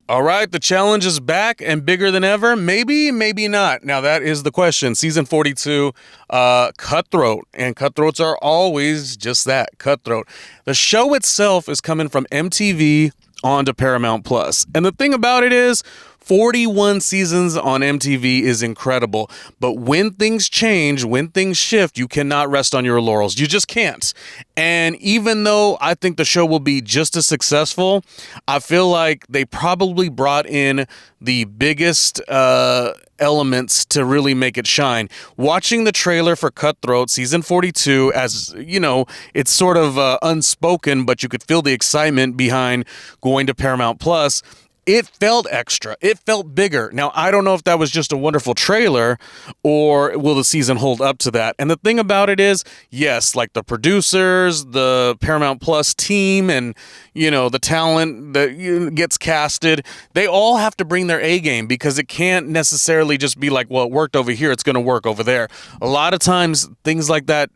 All right, the challenge is back and bigger than ever. Maybe, maybe not. Now that is the question. Season 42, cutthroat, and cutthroats are always just that, cutthroat. The show itself is coming from MTV onto Paramount Plus, and the thing about it is, 41 seasons on MTV is incredible. But when things change, when things shift, you cannot rest on your laurels. You just can't. And even though I think the show will be just as successful, I feel like they probably brought in the biggest elements to really make it shine. Watching the trailer for Cutthroat season 42, as you know, it's sort of unspoken, but you could feel the excitement behind going to Paramount Plus. It felt extra. It felt bigger. Now, I don't know if that was just a wonderful trailer or will the season hold up to that. And the thing about it is, yes, like the producers, the Paramount Plus team, and, you know, the talent that gets casted, they all have to bring their A game because it can't necessarily just be like, well, it worked over here, it's going to work over there. A lot of times, things like that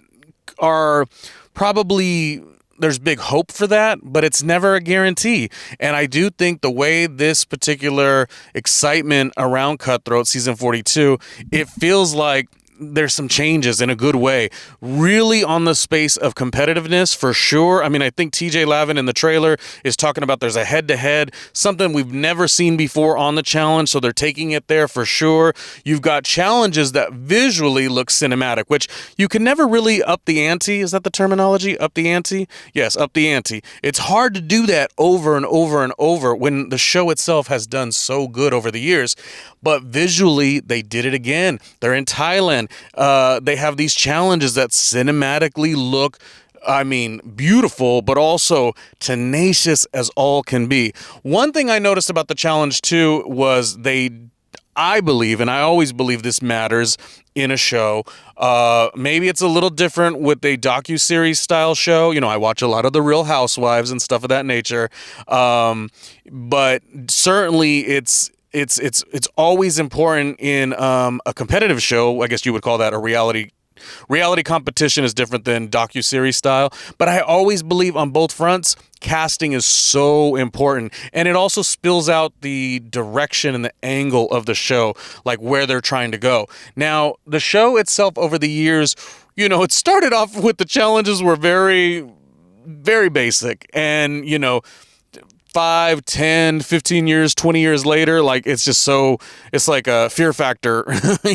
are probably there's big hope for that, but it's never a guarantee. And I do think the way this particular excitement around Cutthroat season 42, it feels like there's some changes in a good way. Really on the space of competitiveness for sure. I mean, I think TJ Lavin in the trailer is talking about there's a head-to-head, something we've never seen before on the challenge, so they're taking it there for sure. You've got challenges that visually look cinematic, which you can never really up the ante. Is that the terminology? Up the ante? Yes, up the ante. It's hard to do that over and over and over when the show itself has done so good over the years. But visually, they did it again. They're in Thailand. They have these challenges that cinematically look, I mean, beautiful, but also tenacious as all can be. One thing I noticed about the challenge, too, was I believe, and I always believe this matters in a show. Maybe it's a little different with a docuseries style show. You know, I watch a lot of The Real Housewives and stuff of that nature. But certainly it's always important in a competitive show. I guess you would call that a reality competition is different than docuseries style. But I always believe on both fronts, casting is so important. And it also spills out the direction and the angle of the show, like where they're trying to go. Now, the show itself over the years, you know, it started off with the challenges were very, very basic. And, you know, 5, 10, 15 years, 20 years later, like it's just so, it's like a Fear Factor,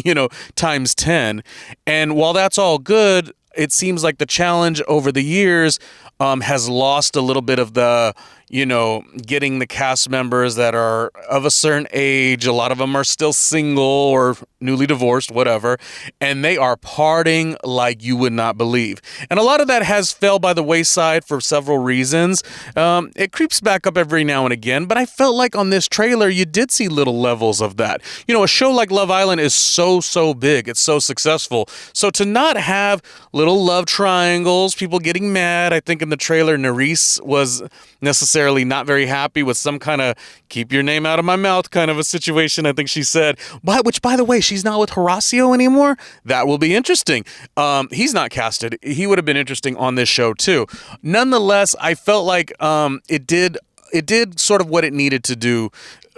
you know, times 10. And while that's all good, it seems like the challenge over the years has lost a little bit of the, you know, getting the cast members that are of a certain age. A lot of them are still single or newly divorced, whatever, and they are partying like you would not believe. And a lot of that has fell by the wayside for several reasons. It creeps back up every now and again, but I felt like on this trailer, you did see little levels of that. You know, a show like Love Island is so big. It's so successful. So to not have little love triangles, people getting mad, I think in the trailer, Nerys was necessarily not very happy with some kind of keep your name out of my mouth kind of a situation, I think she said. Which, by the way, she's not with Horacio anymore. That will be interesting. He's not casted. He would have been interesting on this show too. Nonetheless, I felt like it did sort of what it needed to do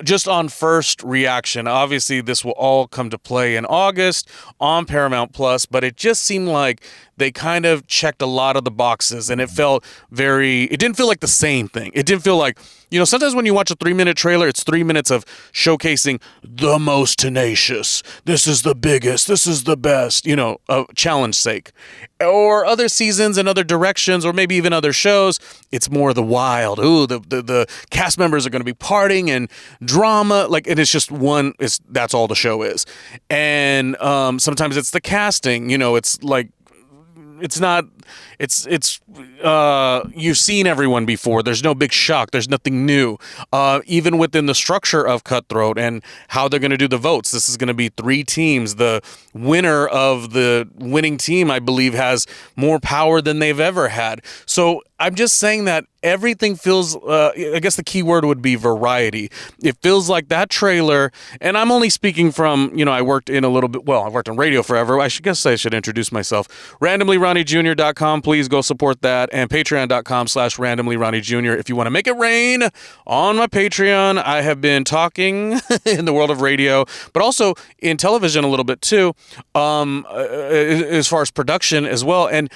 just on first reaction. Obviously, this will all come to play in August on Paramount Plus, but it just seemed like they kind of checked a lot of the boxes, and it didn't feel like the same thing. It didn't feel like, you know, sometimes when you watch a 3-minute trailer, it's 3 minutes of showcasing the most tenacious. This is the biggest. This is the best, you know, challenge sake. Or other seasons and other directions, or maybe even other shows, it's more the wild. Ooh, the cast members are going to be partying and drama. Like, it is just that's all the show is. And sometimes it's the casting, you know, it's like, you've seen everyone before. There's no big shock. There's nothing new. Even within the structure of Cutthroat and how they're going to do the votes, this is going to be 3 teams. The winner of the winning team, I believe, has more power than they've ever had. So I'm just saying that everything feels, I guess the key word would be variety. It feels like that trailer, and I'm only speaking from, I worked in a little bit, well, I worked in radio forever. Guess I should introduce myself. RandomlyRonnieJr.com, please go support that, and patreon.com/randomlyRonnieJr. If you want to make it rain on my Patreon. I have been talking in the world of radio, but also in television a little bit too, as far as production as well. And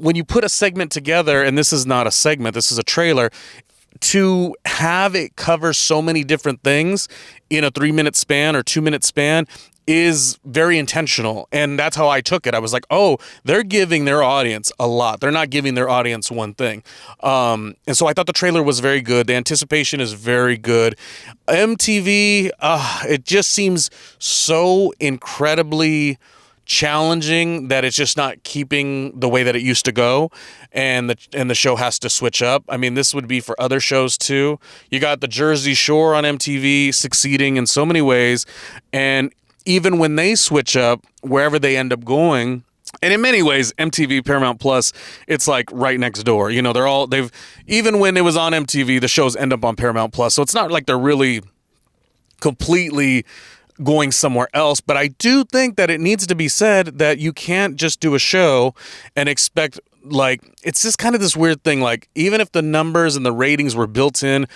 when you put a segment together, and this is not a segment, this is a trailer, to have it cover so many different things in a 3-minute span or 2-minute span is very intentional. And that's how I took it. I was like, oh, they're giving their audience a lot. They're not giving their audience one thing. And so I thought the trailer was very good. The anticipation is very good. MTV, it just seems so incredibly challenging that it's just not keeping the way that it used to go, and the show has to switch up. I mean, this would be for other shows too. You got the Jersey Shore on MTV succeeding in so many ways, and even when they switch up, wherever they end up going, and in many ways, MTV, Paramount Plus, it's like right next door. Even when it was on MTV, the shows end up on Paramount Plus, so it's not like they're really completely going somewhere else. But I do think that it needs to be said that you can't just do a show and expect, like, it's just kind of this weird thing, like, even if the numbers and the ratings were built in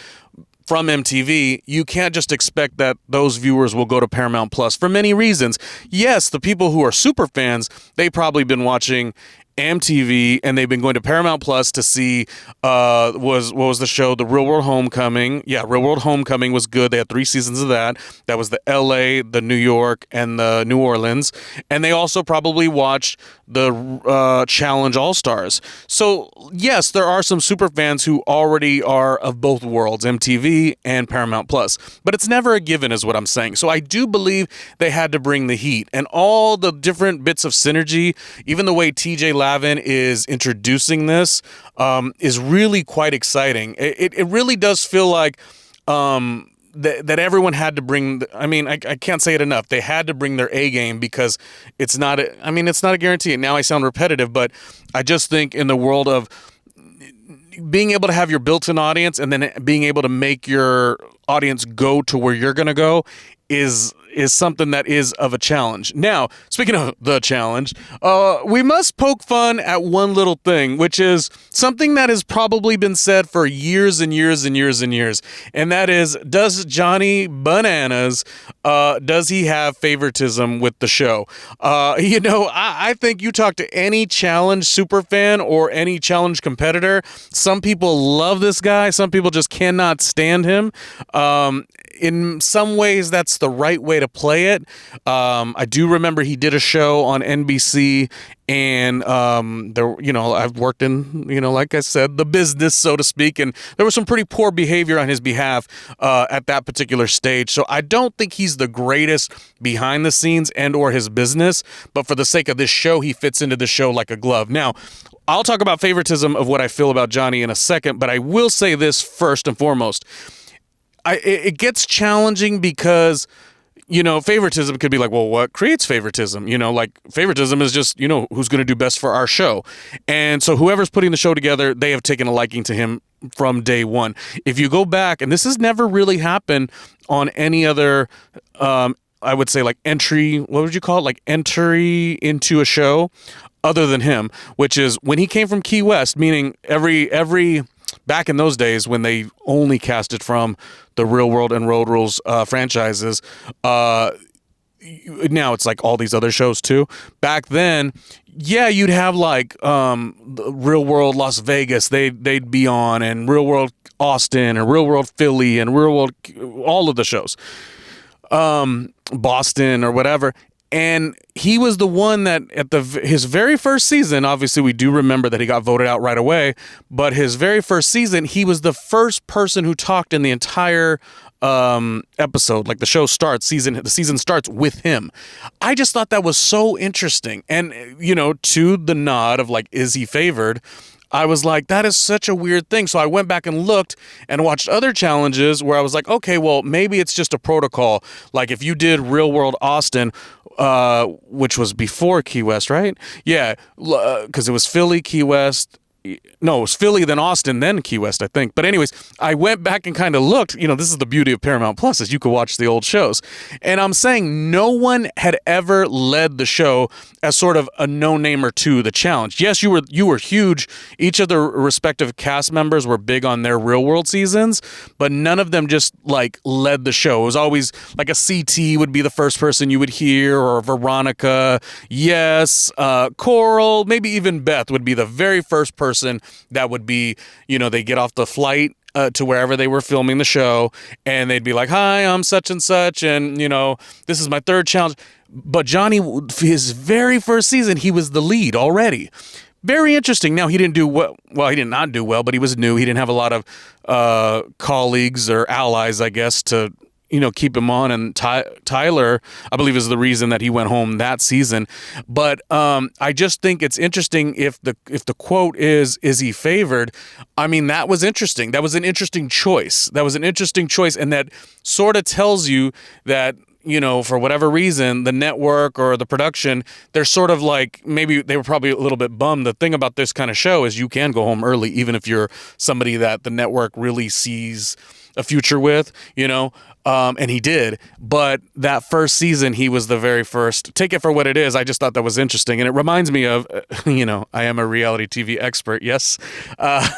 from MTV, you can't just expect that those viewers will go to Paramount Plus for many reasons. Yes, the people who are super fans, they've probably been watching MTV and they've been going to Paramount Plus to see what was the show, The Real World Homecoming. Yeah, Real World Homecoming was good. They had 3 seasons of that. That was the LA, the New York, and the New Orleans. And they also probably watched the Challenge All-Stars. So yes, there are some super fans who already are of both worlds, MTV and Paramount Plus. But it's never a given is what I'm saying. So I do believe they had to bring the heat and all the different bits of synergy, even the way TJ Lavin is introducing this is really quite exciting. It really does feel like that everyone had to bring. I can't say it enough. They had to bring their A game because it's not a guarantee. And now I sound repetitive, but I just think in the world of being able to have your built-in audience and then being able to make your audience go to where you're going to go is something that is of a challenge. Now, speaking of the challenge, we must poke fun at one little thing, which is something that has probably been said for years and years and years and years, and that is, does Johnny Bananas, does he have favoritism with the show? I think you talk to any challenge superfan or any challenge competitor, some people love this guy, some people just cannot stand him. In some ways, that's the right way to play it. I do remember he did a show on NBC, and I've worked in, like I said, the business, so to speak, and there was some pretty poor behavior on his behalf at that particular stage. So I don't think he's the greatest behind the scenes and or his business, but for the sake of this show, he fits into the show like a glove. Now, I'll talk about favoritism of what I feel about Johnny in a second, but I will say this first and foremost. It gets challenging because, favoritism could be like, well, what creates favoritism? Like favoritism is just, who's going to do best for our show. And so whoever's putting the show together, they have taken a liking to him from day one. If you go back, and this has never really happened on any other, I would say like entry, what would you call it? Like entry into a show other than him, which is when he came from Key West, meaning every back in those days when they only casted from the Real World and Road Rules franchises, now it's like all these other shows too. Back then, yeah, you'd have like the Real World Las Vegas, they'd be on, and Real World Austin and Real World Philly and Real World, all of the shows, Boston or whatever. And he was the one that at his very first season, obviously we do remember that he got voted out right away, but his very first season, he was the first person who talked in the entire episode. Like the season starts with him. I just thought that was so interesting. And, to the nod of like, is he favored? I was like, that is such a weird thing. So I went back and looked and watched other challenges where I was like, okay, well, maybe it's just a protocol. Like if you did Real World Austin, which was before Key West, right? Yeah, because it was Philly, Key West, no, it was Philly, then Austin, then Key West, I think. But anyways, I went back and kind of looked. This is the beauty of Paramount Plus, is you could watch the old shows. And I'm saying no one had ever led the show as sort of a no-namer to the challenge. Yes, you were huge. Each of the respective cast members were big on their real world seasons, but none of them just like led the show. It was always like a CT would be the first person you would hear, or Veronica, yes, Coral, maybe even Beth would be the very first person that would be, they get off the flight to wherever they were filming the show, and they'd be like, hi, I'm such and such, and this is my third challenge. But Johnny, his very first season, he was the lead already. Very interesting. Now, he didn't do well. Well, he did not do well, but he was new. He didn't have a lot of colleagues or allies, I guess, to keep him on. And Tyler, I believe, is the reason that he went home that season. But I just think it's interesting if the quote is he favored? I mean, that was interesting. That was an interesting choice. And that sort of tells you that, for whatever reason, the network or the production, they're sort of like, maybe they were probably a little bit bummed. The thing about this kind of show is you can go home early, even if you're somebody that the network really sees a future with, and he did. But that first season, he was the very first. Take it for what it is. I just thought that was interesting. And it reminds me of, I am a reality TV expert. Yes. I'm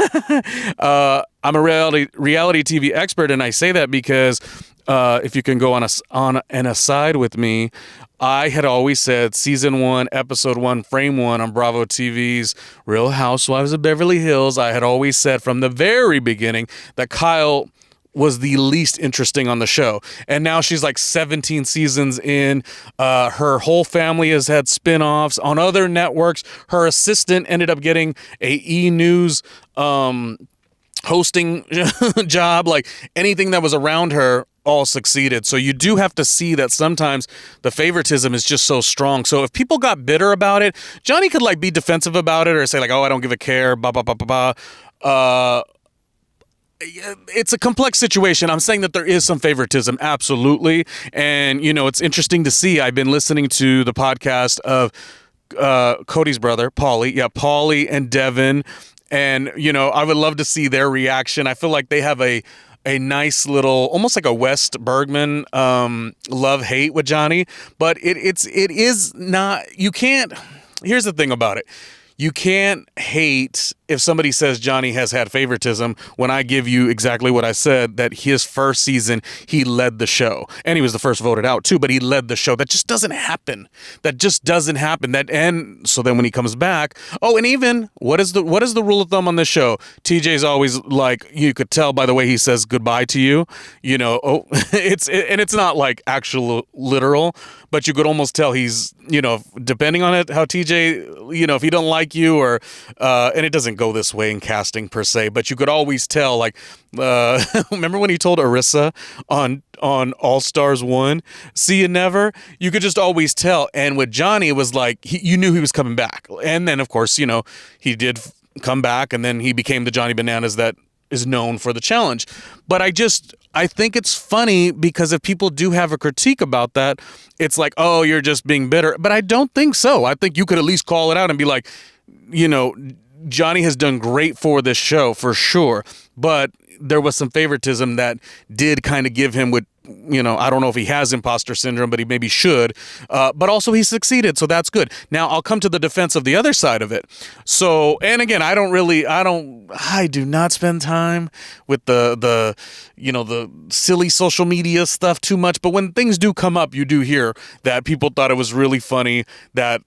a reality TV expert. And I say that because if you can go on an aside with me, I had always said season 1, episode 1, frame 1 on Bravo TV's Real Housewives of Beverly Hills. I had always said from the very beginning that Kyle was the least interesting on the show. And now she's like 17 seasons in. Her whole family has had spinoffs on other networks. Her assistant ended up getting a E! News hosting job. Like anything that was around her all succeeded. So you do have to see that sometimes the favoritism is just so strong. So if people got bitter about it, Johnny could like be defensive about it or say like, oh, I don't give a care, blah, blah, blah, blah, blah. It's a complex situation. I'm saying that there is some favoritism, absolutely. And, it's interesting to see. I've been listening to the podcast of Cody's brother, Paulie. Yeah, Paulie and Devin. And, I would love to see their reaction. I feel like they have a nice little, almost like a West Bergman love-hate with Johnny. But it is not, you can't, here's the thing about it. You can't hate if somebody says Johnny has had favoritism when I give you exactly what I said, that his first season, he led the show. And he was the first voted out too, but he led the show. That just doesn't happen. And so then when he comes back, and even, what is the rule of thumb on this show? TJ's always like, you could tell by the way he says goodbye to you, it's not like actual literal, but you could almost tell he's, depending on it, how TJ, if he don't like you or, and it doesn't go this way in casting per se, but you could always tell, like, remember when he told Arissa on All Stars 1, see you never? You could just always tell. And with Johnny, it was like, you knew he was coming back. And then, of course, he did come back, and then he became the Johnny Bananas that is known for the challenge. But I think it's funny because if people do have a critique about that, it's like, oh, you're just being bitter. But I don't think so. I think you could at least call it out and be like, Johnny has done great for this show for sure, but there was some favoritism that did kind of give him I don't know if he has imposter syndrome, but he maybe should. But also he succeeded, so that's good. Now I'll come to the defense of the other side of it. So, and again, I do not spend time with the silly social media stuff too much. But when things do come up, you do hear that people thought it was really funny that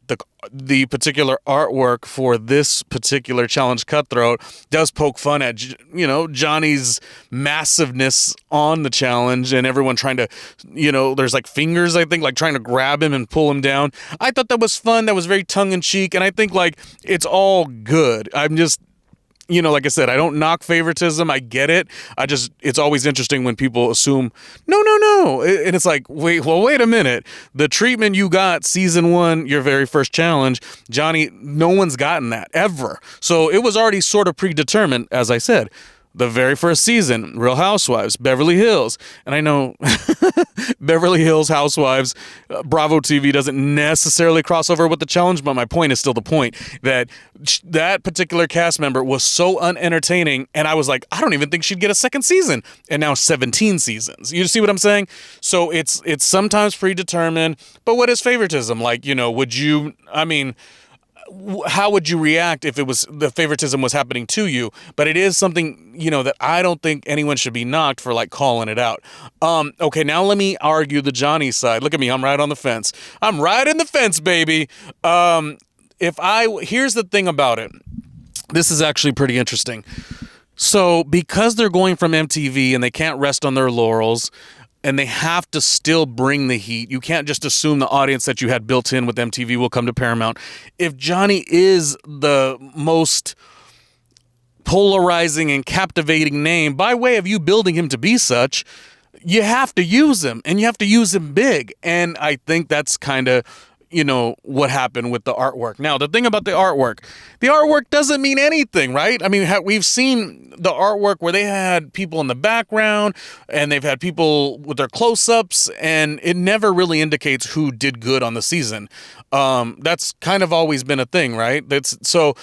the particular artwork for this particular challenge, Cutthroat, does poke fun at Johnny's massiveness on the challenge, and everyone trying to, there's like fingers, I think, like trying to grab him and pull him down. I thought that was fun. That was very tongue-in-cheek, and I think like it's all good. I'm just, like I said, I don't knock favoritism. I get it. It's always interesting when people assume, no. And it's like, wait a minute. The treatment you got season 1, your very first challenge, Johnny, no one's gotten that ever. So it was already sort of predetermined, as I said. the very first season, Real Housewives, Beverly Hills. And I know Beverly Hills Housewives, Bravo TV doesn't necessarily cross over with the challenge, but my point is still the point that that particular cast member was so unentertaining. And I was like, I don't even think she'd get a second season. And now 17 seasons. You see what I'm saying? So it's sometimes predetermined, but what is favoritism? Like, how would you react if it was the favoritism was happening to you? But it is something, that I don't think anyone should be knocked for, like, calling it out. Okay, now let me argue the Johnny side. Look at me, I'm right on the fence. I'm right in the fence, baby. Here's the thing about it. This is actually pretty interesting. So because they're going from MTV and they can't rest on their laurels, and they have to still bring the heat. You can't just assume the audience that you had built in with MTV will come to Paramount. If Johnny is the most polarizing and captivating name, by way of you building him to be such, you have to use him, and you have to use him big. And I think that's kind of, what happened with the artwork. Now, the thing about the artwork doesn't mean anything, right? I mean, we've seen the artwork where they had people in the background and they've had people with their close-ups, and it never really indicates who did good on the season. That's kind of always been a thing, right? So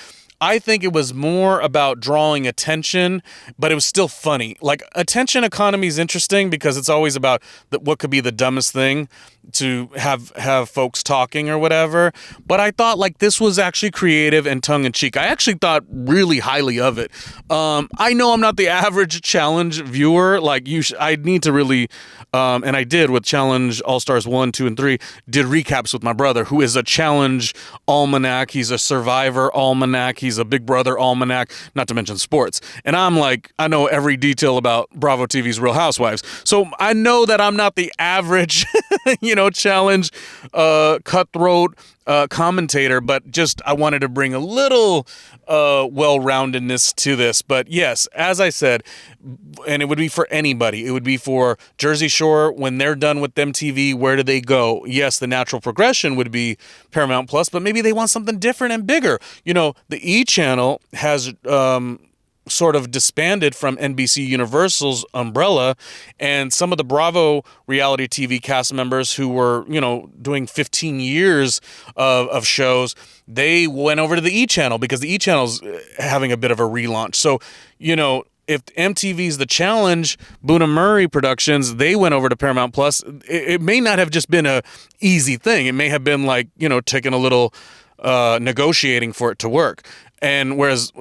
I think it was more about drawing attention, but it was still funny. Like, attention economy is interesting because it's always about what could be the dumbest thing to have folks talking or whatever. But I thought, like, this was actually creative and tongue-in-cheek. I actually thought really highly of it. I know I'm not the average challenge viewer. Like, I need to really, and I did with Challenge All-Stars 1, 2, and 3, did recaps with my brother, who is a challenge almanac. He's a Survivor almanac. He's a Big Brother almanac, not to mention sports. And I'm like, I know every detail about Bravo TV's Real Housewives. So I know that I'm not the average, challenge cutthroat commentator, but just I wanted to bring a little well-roundedness to this. But yes, as I said, and it would be for anybody. It would be for Jersey Shore when they're done with MTV. Where do they go? Yes, the natural progression would be Paramount Plus, but maybe they want something different and bigger. The E channel has sort of disbanded from NBC Universal's umbrella, and some of the Bravo reality TV cast members who were, doing 15 years of shows, they went over to the E channel because the E channel's having a bit of a relaunch. So, if MTV's The Challenge, Boona Murray Productions, they went over to Paramount Plus, it may not have just been a easy thing. It may have been like, taking a little negotiating for it to work. And whereas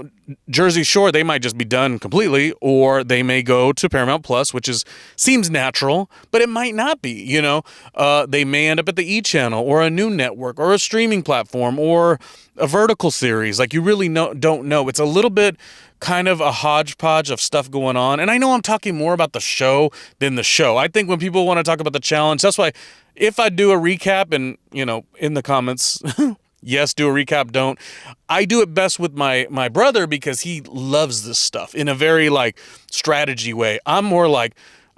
Jersey Shore, they might just be done completely, or they may go to Paramount Plus, which seems natural, but it might not be. They may end up at the E channel or a new network or a streaming platform or a vertical series. Like, you really don't know. It's a little bit kind of a hodgepodge of stuff going on. And I know I'm talking more about the show than the show. I think when people want to talk about the challenge, that's why if I do a recap and, in the comments, yes, do a recap, don't. I do it best with my brother because he loves this stuff in a very, like, strategy way. I'm more like,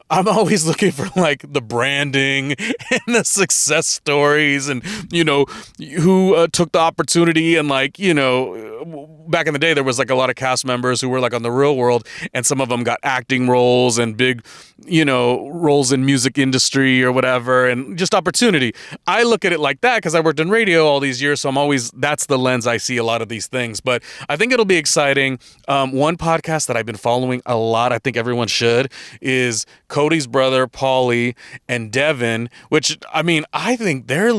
I'm always looking for, like, the branding and the success stories and, who took the opportunity. And, like, back in the day, there was, like, a lot of cast members who were, like, on The Real World, and some of them got acting roles and big, roles in music industry or whatever, and just opportunity. I look at it like that because I worked in radio all these years, so that's the lens I see a lot of these things. But I think it'll be exciting. One podcast that I've been following a lot, I think everyone should, is Cody's brother, Paulie, and Devin, which, I think they're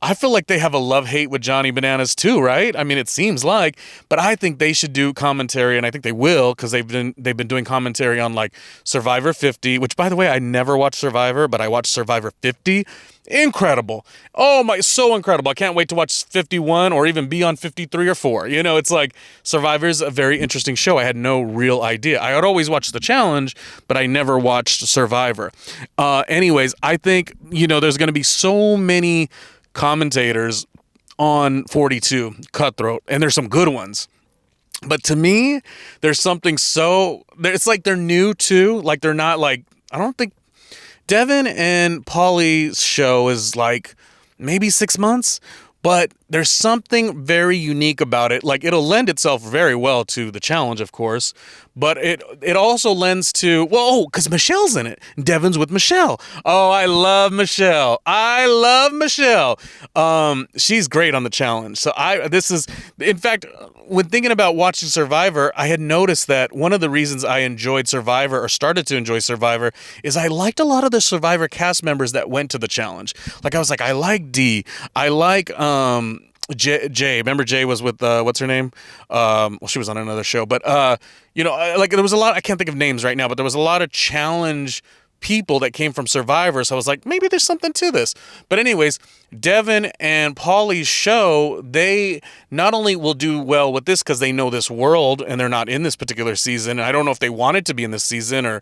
I feel like they have a love-hate with Johnny Bananas too, right? It seems like, but I think they should do commentary, and I think they will, because they've been doing commentary on, like, Survivor 50, which, by the way, I never watched Survivor, but I watched Survivor 50. Incredible. Oh my, so incredible. I can't wait to watch 51 or even be on 53 or 4. It's like Survivor's a very interesting show. I had no real idea. I had always watched The Challenge, but I never watched Survivor. Anyways, I think, there's going to be so many commentators on 42 Cutthroat, and there's some good ones. But to me, there's something it's like they're new too. Like, they're not, like, I don't think Devin and Paulie's show is like maybe 6 months, but there's something very unique about it. Like, it'll lend itself very well to the challenge, of course, but it also lends to, well, because Michelle's in it. Devin's with Michelle. Oh, I love Michelle. I love Michelle. She's great on the challenge. So in fact, when thinking about watching Survivor, I had noticed that one of the reasons I enjoyed Survivor, or started to enjoy Survivor, is I liked a lot of the Survivor cast members that went to the challenge. Like, I was like, I like Dee. I like Jay. Remember Jay was with what's her name? Well, she was on another show, but like, there was a lot. I can't think of names right now, but there was a lot of challenge people that came from Survivor. So I was like, maybe there's something to this. But anyways, Devin and Paulie's show, they not only will do well with this because they know this world and they're not in this particular season. I don't know if they wanted to be in this season or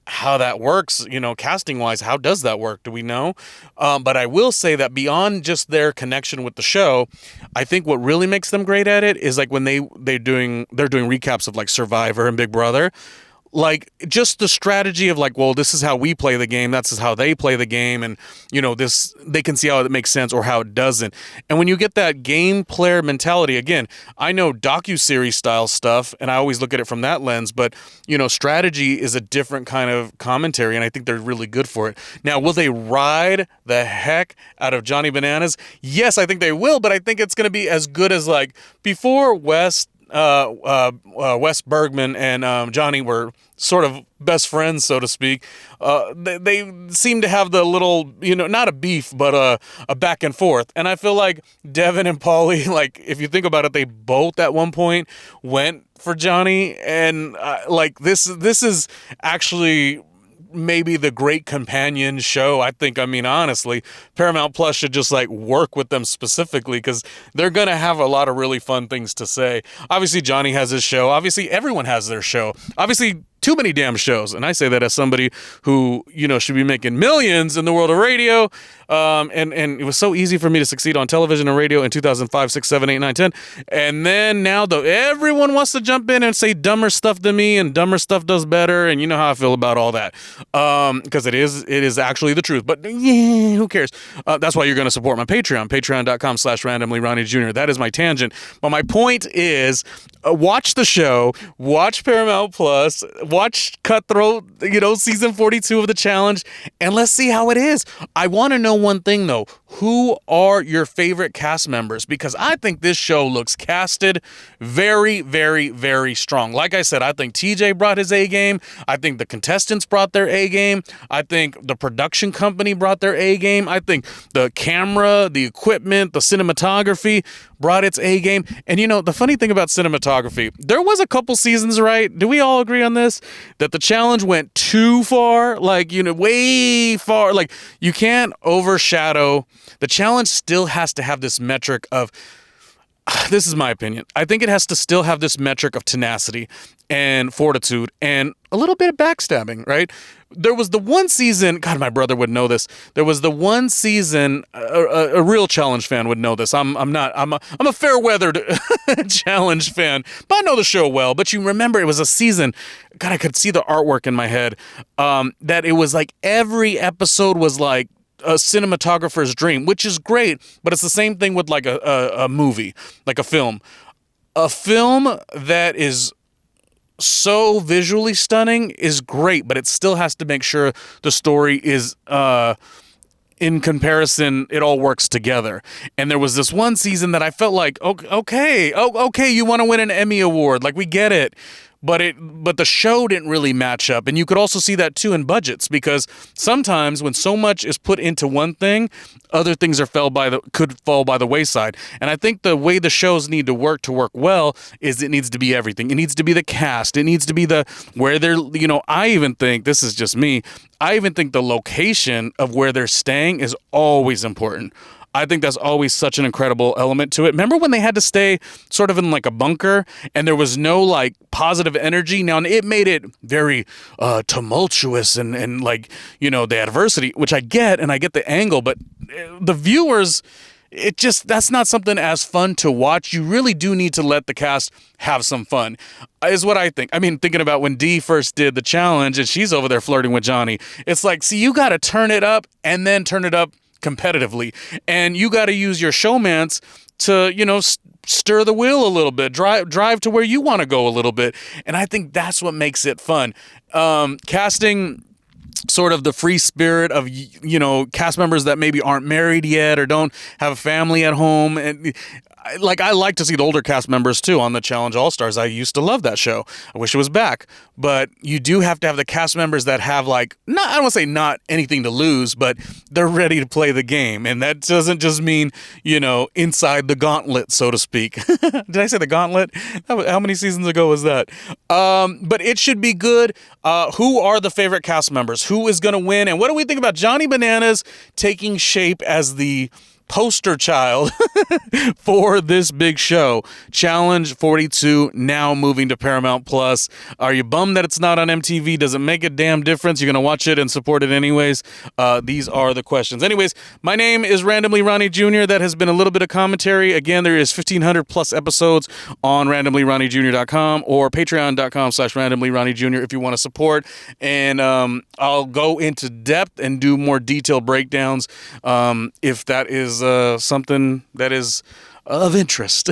how that works, casting wise. How does that work? Do we know? But I will say that beyond just their connection with the show, I think what really makes them great at it is like when they're doing recaps of like Survivor and Big Brother. Like, just the strategy of like, well, this is how we play the game, that's how they play the game, and this, they can see how it makes sense or how it doesn't. And when you get that game player mentality, again, I know docuseries style stuff, and I always look at it from that lens, but strategy is a different kind of commentary, and I think they're really good for it. Now, will they ride the heck out of Johnny Bananas? Yes, I think they will, but I think it's going to be as good as like before Wes Bergman and Johnny were sort of best friends, so to speak. They seem to have the little, not a beef, but a back and forth. And I feel like Devin and Paulie, like, if you think about it, they both at one point went for Johnny, and like this is actually maybe the great companion show. I think, honestly, Paramount Plus should just like work with them specifically because they're going to have a lot of really fun things to say. Obviously, Johnny has his show. Obviously, everyone has their show. Obviously, too many damn shows. And I say that as somebody who, should be making millions in the world of radio. And it was so easy for me to succeed on television and radio in 2005, 6, 7, 8, 9, 10. And then now, though, everyone wants to jump in and say dumber stuff to me, and dumber stuff does better. And you know how I feel about all that. Because it is actually the truth. But yeah, who cares? That's why you're going to support my Patreon, patreon.com/randomly Ronnie Jr. That is my tangent. But my point is, watch the show, watch Paramount Plus, watch Cutthroat, season 42 of the challenge, and let's see how it is. I want to know one thing, though. Who are your favorite cast members? Because I think this show looks casted very, very, very strong. Like I said, I think TJ brought his A game. I think the contestants brought their A game. I think the production company brought their A game. I think the camera, the equipment, the cinematography brought its A game. And the funny thing about cinematography, there was a couple seasons, right? Do we all agree on this? That the challenge went too far, like, way far. Like, you can't overshadow. The challenge still has to have this metric of, this is my opinion, I think it has to still have this metric of tenacity and fortitude and a little bit of backstabbing, right? There was the one season, God, my brother would know this. There was the one season, a real challenge fan would know this. I'm a fair weathered challenge fan, but I know the show well. But you remember, it was a season, God, I could see the artwork in my head, that it was like every episode was like a cinematographer's dream, which is great, but it's the same thing with like a movie, like a film. A film that is so visually stunning is great, but it still has to make sure the story is in comparison, it all works together. And there was this one season that I felt like, okay, you want to win an Emmy Award, like, we get it. But the show didn't really match up. And you could also see that too in budgets, because sometimes when so much is put into one thing, other things could fall by the wayside. And I think the way the shows need to work well is it needs to be everything. It needs to be the cast. It needs to be where they're, I even think, this is just me, I even think the location of where they're staying is always important. I think that's always such an incredible element to it. Remember when they had to stay sort of in like a bunker and there was no like positive energy? Now, it made it very tumultuous and like, the adversity, which I get, and I get the angle, but the viewers, that's not something as fun to watch. You really do need to let the cast have some fun, is what I think. Thinking about when Dee first did the challenge and she's over there flirting with Johnny, it's like, see, you got to turn it up and then turn it up competitively. And you got to use your showmance to, stir the wheel a little bit, drive to where you want to go a little bit. And I think that's what makes it fun. Casting sort of the free spirit of, cast members that maybe aren't married yet or don't have a family at home. And I like to see the older cast members too on the Challenge All-Stars. I used to love that show. I wish it was back. But you do have to have the cast members that have I don't want to say not anything to lose, but they're ready to play the game. And that doesn't just mean, inside the gauntlet, so to speak. Did I say the gauntlet? How many seasons ago was that? But it should be good. Who are the favorite cast members? Who is going to win? And what do we think about Johnny Bananas taking shape as the poster child for this big show? Challenge 42 now moving to Paramount Plus. Are you bummed that it's not on MTV? Does it make a damn difference? You're going to watch it and support it anyways? These are the questions. Anyways, my name is Randomly Ronnie Jr. That has been a little bit of commentary. Again, there is 1,500 plus episodes on randomlyronniejr.com or patreon.com/randomlyronniejr if you want to support. And I'll go into depth and do more detailed breakdowns if that is something that is of interest.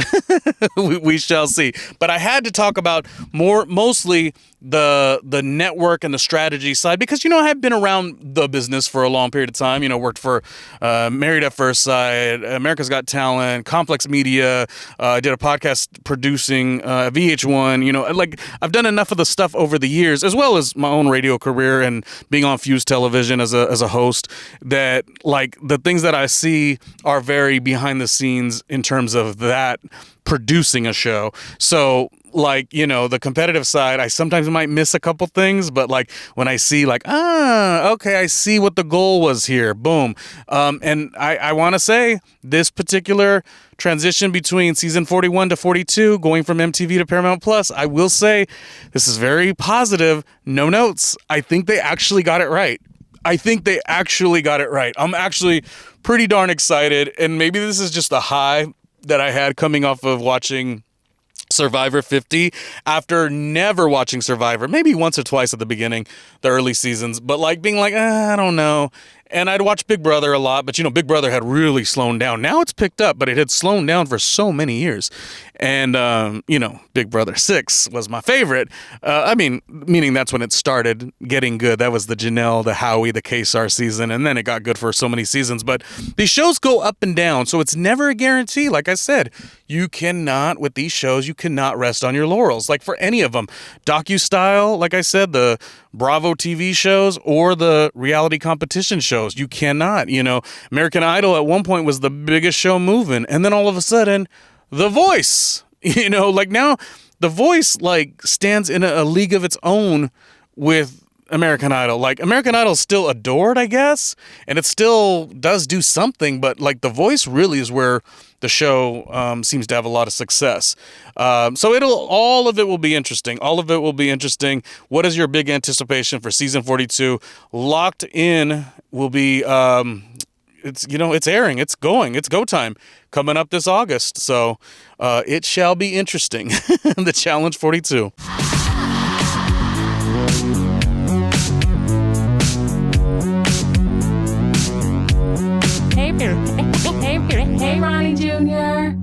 we shall see. But I had to talk about mostly the network and the strategy side because, I have been around the business for a long period of time. Worked for Married at First Sight, America's Got Talent, Complex Media. I did a podcast producing VH1. I've done enough of the stuff over the years, as well as my own radio career and being on Fuse Television as a host, that the things that I see are very behind the scenes in terms of that producing a show. So the competitive side, I sometimes might miss a couple things, but when I see okay, I see what the goal was here. Boom. And I want to say this particular transition between season 41 to 42, going from MTV to Paramount Plus, I will say this is very positive. No notes. I think they actually got it right. I'm actually pretty darn excited. And maybe this is just the high that I had coming off of watching Survivor 50 after never watching Survivor, maybe once or twice at the beginning, the early seasons, but being I don't know. And I'd watch Big Brother a lot, but Big Brother had really slowed down. Now it's picked up, but it had slowed down for so many years. And, Big Brother 6 was my favorite. Meaning that's when it started getting good. That was the Janelle, the Howie, the Kesar season. And then it got good for so many seasons. But these shows go up and down. So it's never a guarantee. Like I said, with these shows, you cannot rest on your laurels. For any of them. Docu-style, like I said, the Bravo TV shows or the reality competition shows. You cannot, American Idol at one point was the biggest show moving. And then all of a sudden, The Voice, now The Voice stands in a league of its own with American Idol. American Idol is still adored, I guess, and it still does do something, but The Voice really is where the show seems to have a lot of success. So all of it will be interesting. What is your big anticipation for season 42? Locked In will be it's airing, it's go time coming up this August. So it shall be interesting. The Challenge 42. Hey, Ronnie Jr.